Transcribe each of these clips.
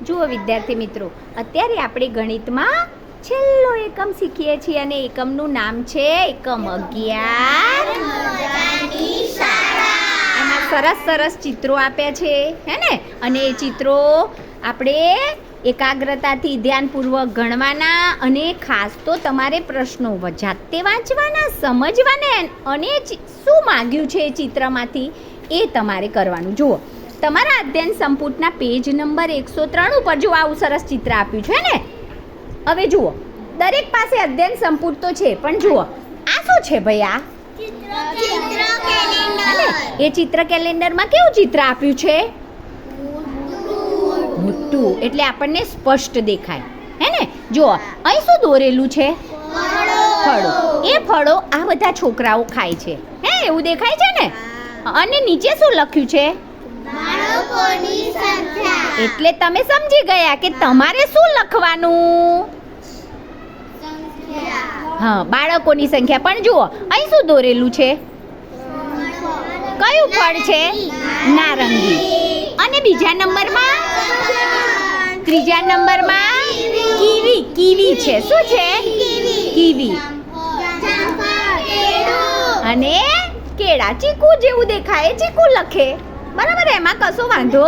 જુઓ વિદ્યાર્થી મિત્રો, અત્યારે આપણે ગણિતમાં છેલ્લો એકમ શીખીએ છીએ અને એકમનું નામ છે એકમ 11. એમાં સરસ સરસ ચિત્રો આપ્યા છે, હે ને? અને એ ચિત્રો આપણે એકાગ્રતાથી ધ્યાનપૂર્વક ગણવાના અને ખાસ તો તમારે પ્રશ્નો જાતે વાંચવાના, સમજવાના અને શું માગ્યું છે એ ચિત્રમાંથી એ તમારે કરવાનું. જુઓ, તમારા અધ્યયન સંપુટના પેજ નંબર 103 ઉપર જો આવું સરસ ચિત્ર આપ્યું છે ને. હવે જુઓ, દરેક પાસે અધ્યયન સંપુટ તો છે, પણ જુઓ આ શું છે ભાઈ? આ એ ચિત્ર કેલેન્ડરમાં કેવું ચિત્ર આપ્યું છે? મોટું, એટલે આપણને સ્પષ્ટ દેખાય, હે ને? જુઓ અહીં શું દોરેલું છે? ફળો. એ ફળો આ બધા છોકરાઓ ખાય છે, હે? એવું દેખાય છે ને? અને નીચે શું લખ્યું છે? એટલે તમે સમજી ગયા કે તમારે શું લખવાનું? હા, બાળકોની સંખ્યા. પણ જુઓ અહીં શું દોરેલું છે? કયું ફળ છે? નારંગી. અને બીજા નંબરમાં, ત્રીજા નંબરમાં કીવી. કીવી છે. શું છે? કીવી. અને કેળા. ચીકુ જેવું દેખાય, ચીકુ લખે, બરાબર? એમાં કશો વાંધો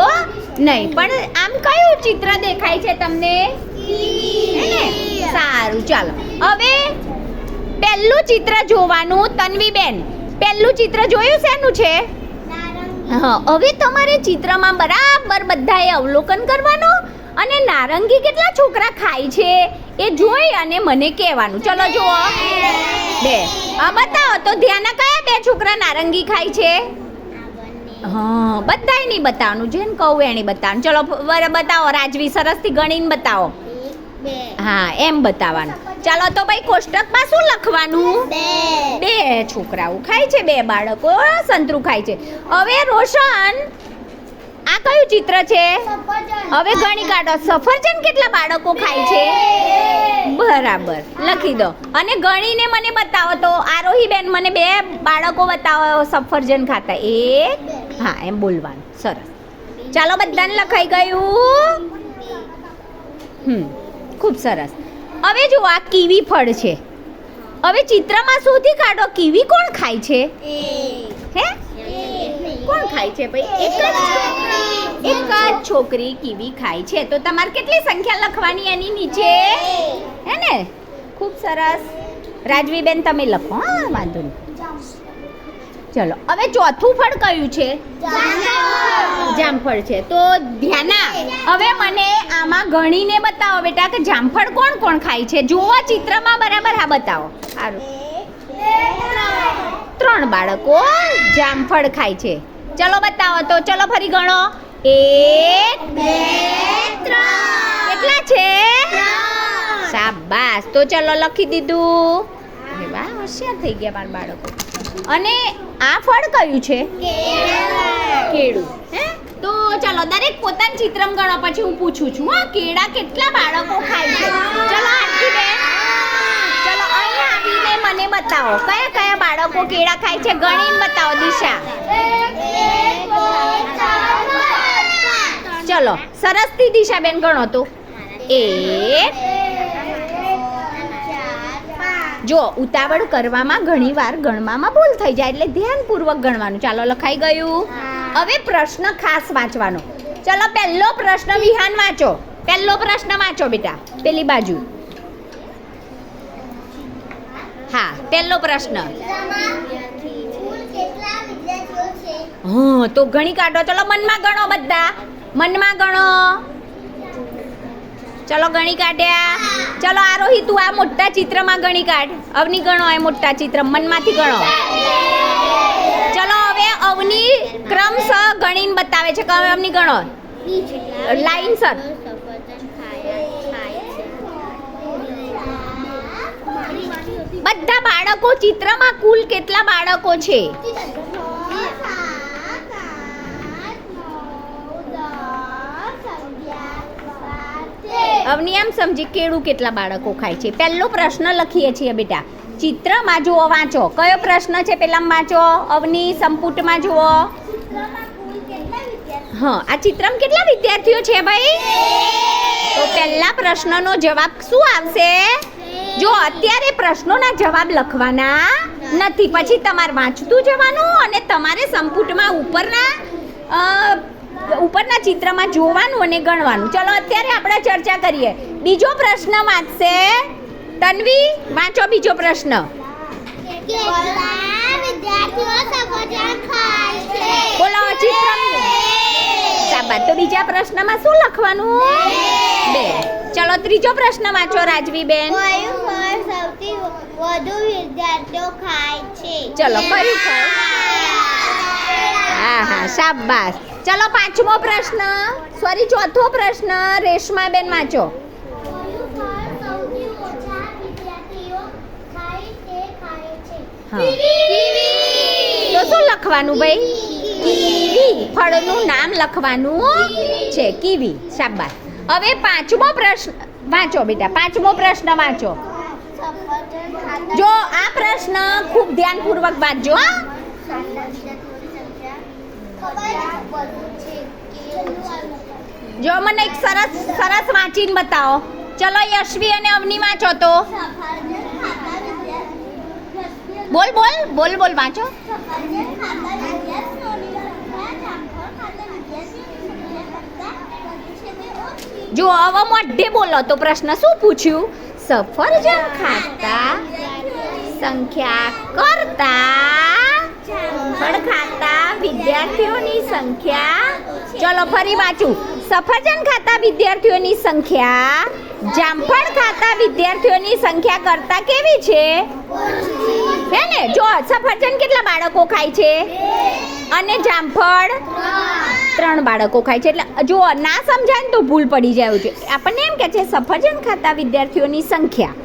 નહીં. પણ આમ કયું ચિત્ર દેખાય છે તમને? સારું, ચાલો હવે પહેલું ચિત્ર જોવાનું. તન્વીબેન, પહેલું ચિત્ર જોયું? શેનું છે? હા, હવે તમારે ચિત્રમાં બરાબર બધાએ અવલોકન કરવાનું અને નારંગી કેટલા છોકરા ખાય છે એ જોઈ અને મને કહેવાનું. ચલો જુઓ, 2. બતાવો તો ધ્યાન. કયા 2 છોકરા નારંગી ખાય છે? હા, બધાય નહીં બતાવવાનું, જેને કહું એની બતાવવાનું. ચલો બતાવો રાજવી, સરસથી ગણીને બતાવો. હા, એમ બતાવવાનું. ચાલો તો ભાઈ કોષ્ટકમાં શું લખવાનું? 2 છોકરાઓ ખાય છે, 2 બાળકો સંતરું ખાય છે. હવે રોશન, આ કયું ચિત્ર છે? હવે ગણી કાઢો. સફરજન કેટલા બાળકો ખાય છે? બરાબર, લખી દો. અને ગણીને મને બતાવો તો. આરોહી બેન, મને 2 બાળકો બતાવો સફરજન ખાતા. 1. હા, એમ બોલવાનું. સરસ. ચાલો, બધાને લખાઈ ગયું? ખૂબ સરસ. હવે જો આ કીવી ફળ છે. હવે ચિત્રમાં શોધી કાઢો, કીવી કોણ ખાય છે? હે, કોણ ખાય છે ભાઈ? એક જ છોકરી કીવી ખાય છે. તો તમારે કેટલી સંખ્યા લખવાની એની નીચે? હે ને? ખૂબ સરસ. રાજવીબેન તમે લખો. હા, વાંધો નહીં. ચલો, હવે ચોથું ફળ કયું છે? જામફળ છે. તો ધ્યાના, હવે મને આમાં ગણીને બતાવો બેટા કે જામફળ કોણ કોણ ખાય છે. જુઓ ચિત્રમાં બરાબર. હા, બતાવો. સારું, 3 બાળકો જામફળ ખાય છે. ચલો બતાવો તો. ચલો ફરી ગણો. 1, 2, 3. કેટલા છે? 3. શાબાશ. તો ચલો લખી દીધું. વાહ, હોશિયાર થઈ ગયા મારા બાળકો. અને આ ફળ કયું છે? કેળું. હે, તો ચાલો દરેક પોતાનું ચિત્રમ ગણો, પછી હું પૂછું છું. હા, કેળા કેટલા બાળકો ખાય છે? ચલો આરતીબેન, ચલો અહીંયા આવીને મને બતાવો કયા કયા બાળકો કેળા ખાય છે. ગણીને બતાવો. દિશા, ચલો સરસથી દિશાબેન ગણો તો. 1. જો ઉતાવળ કરવામાં ઘણીવાર ગણવામાં ભૂલ થઈ જાય, એટલે ધ્યાનપૂર્વક ગણવાનું. ચાલો, લખાઈ ગયું? હવે પ્રશ્ન ખાસ વાંચવાનો. ચલો, પહેલો પ્રશ્ન વિહાન વાંચો. પહેલો પ્રશ્ન વાંચો બેટા, પેલી બાજુ. હા, પહેલો પ્રશ્ન. હા, તો ગણી કાઢો. ચલો મનમાં ગણો, બધા મનમાં ગણો. ચલો ગણી કાઢ્યા. ચલો આરોહી, તું આ મોટા ચિત્રમાં ગણી કાઢ. અવની ગણો એ મોટા ચિત્ર, મનમાંથી ગણો. ચલો હવે અવની ક્રમશઃ ગણીને બતાવે છે કે અવની ગણો લાઈનસર. બધા બાળકો ચિત્રમાં કુલ કેટલા બાળકો છે? અવની આમ સમજી કેળું કેટલા બાળકો ખાય છે. પહેલો પ્રશ્ન લખીએ છીએ બેટા. ચિત્રમાં જુઓ, વાંચો. કયો પ્રશ્ન છે પેલામાં વાંચો. અવની સંપુટમાં જુઓ. હા, આ ચિત્રમાં કેટલા વિદ્યાર્થીઓ છે ભાઈ? પહેલા પ્રશ્નનો જવાબ શું આવશે? જો અત્યારે પ્રશ્નોના જવાબ લખવાના નથી, પછી તમારે વાંચતું જવાનું અને તમારે સંપુટમાં ઉપરના ચિત્રમાં જોવાનું અને ગણવાનું. ચલો અત્યારે આપણે ચર્ચા કરીએ. બીજો પ્રશ્ન વાંચશે તન્વી. વાંચો બીજો પ્રશ્ન. બોલો ચિત્ર. શાબાશ. તો બીજા પ્રશ્નમાં શું લખવાનું? 2. ચલો ત્રીજો પ્રશ્ન વાંચો રાજવીબેન. કયું ફળ સૌથી વધુ વિદ્યાર્થીઓ ખાય છે? ચલો કયું ફળ? હા શાબાશ. ચલો પાંચમો પ્રશ્ન, સોરી ચોથો પ્રશ્ન રેશમાબેન વાંચો. કયું ફળ સૌથી ઓછા વિદ્યાર્થીઓ ખાય છે? હા. તો શું લખવાનું ભાઈ? કીવી. ફળનું નામ લખવાનું છે કીવી. શાબાશ. હવે પાંચમો પ્રશ્ન વાંચો બેટા. પાંચમો પ્રશ્ન વાંચો. જો આ પ્રશ્ન ખૂબ ધ્યાનપૂર્વક વાંચજો. જો મને એક સરસ સરસ વાંચીને બતાવો. ચલો યશવી અને અવની વાંચો તો. બોલ વાંચો. જો હવે મોઢે બોલો તો પ્રશ્ન શું પૂછ્યું? સફરજન ખાતા સંખ્યા કરતા ફળ ખાતા વિદ્યાર્થીઓની સંખ્યા. ચલો ફરી વાંચું. સફરજન ખાતા વિદ્યાર્થીઓની સંખ્યા જામફળ ખાતા વિદ્યાર્થીઓની સંખ્યા કરતા કેવી છે? હે ને? જો સફરજન કેટલા બાળકો ખાય છે અને જામફળ 3 બાળકો ખાય છે. એટલે જો ના સમજાય ને તો ભૂલ પડી જાય છે. આપણને એમ કે છે સફરજન ખાતા વિદ્યાર્થીઓની સંખ્યા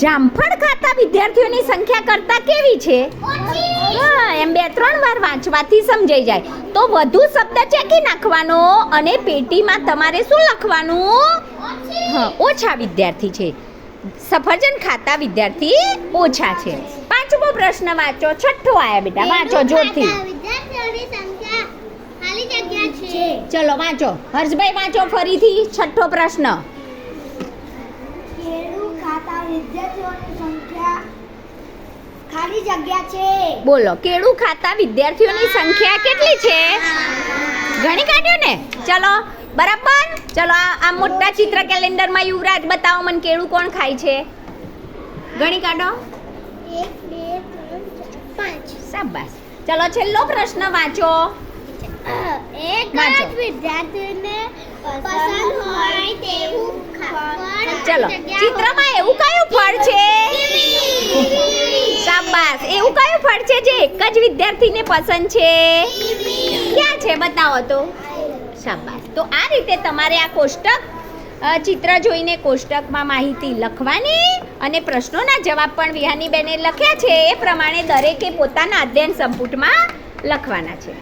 જામફળ ખાતા વિદ્યાર્થીઓની સંખ્યા કરતા કેવી છે? હા, એમ 2-3 વાર વાંચવાથી સમજાઈ જાય. તો વધુ શબ્દ ચેકી નાખવાનો અને પેટીમાં તમારે શું લખવાનું? હા, ઓછા વિદ્યાર્થી છે. સફરજન ખાતા વિદ્યાર્થી ઓછા છે. પાંચમો પ્રશ્ન વાંચો. છઠ્ઠો આયા બેટા, વાંચો જોરથી. વિદ્યાર્થીઓની સંખ્યા ખાલી જગ્યા છે. ચલો વાંચો. હર્ષભાઈ વાંચો ફરીથી છઠ્ઠો પ્રશ્ન. કેળું ખાતા વિદ્યાર્થીઓની સંખ્યા ખાલી જગ્યા છે. બોલો. કેળું ખાતા વિદ્યાર્થીઓની સંખ્યા કેટલી છે? ગણી કાઢ્યો ને? ચલો બરાબર. ચલો આ મોટા ચિત્ર કેલેન્ડરમાં યુવરાજ બતાવો મને કેળું કોણ ખાય છે? ગણી કાઢો. 1 2 3 4 5. શાબાશ. ચલો છેલ્લો પ્રશ્ન વાંચો. એક વાંચો. જ વિદ્યાર્થીને પસંદ હોય તેવું ફળ ચલો ચિત્રમાં એવું કયું ફળ છે? શાબાશ. એવું કયું ફળ છે જે એક જ વિદ્યાર્થીને પસંદ છે? ક્યાં છે બતાવો તો. શાબાશ. તો આ રીતે તમારે આ કોષ્ટક ચિત્ર જોઈને કોષ્ટકમાં માહિતી લખવાની અને પ્રશ્નોના જવાબ પણ વિહાનીબેને લખ્યા છે એ પ્રમાણે દરેકે પોતાના અધ્યયન સંપુટમાં લખવાના છે.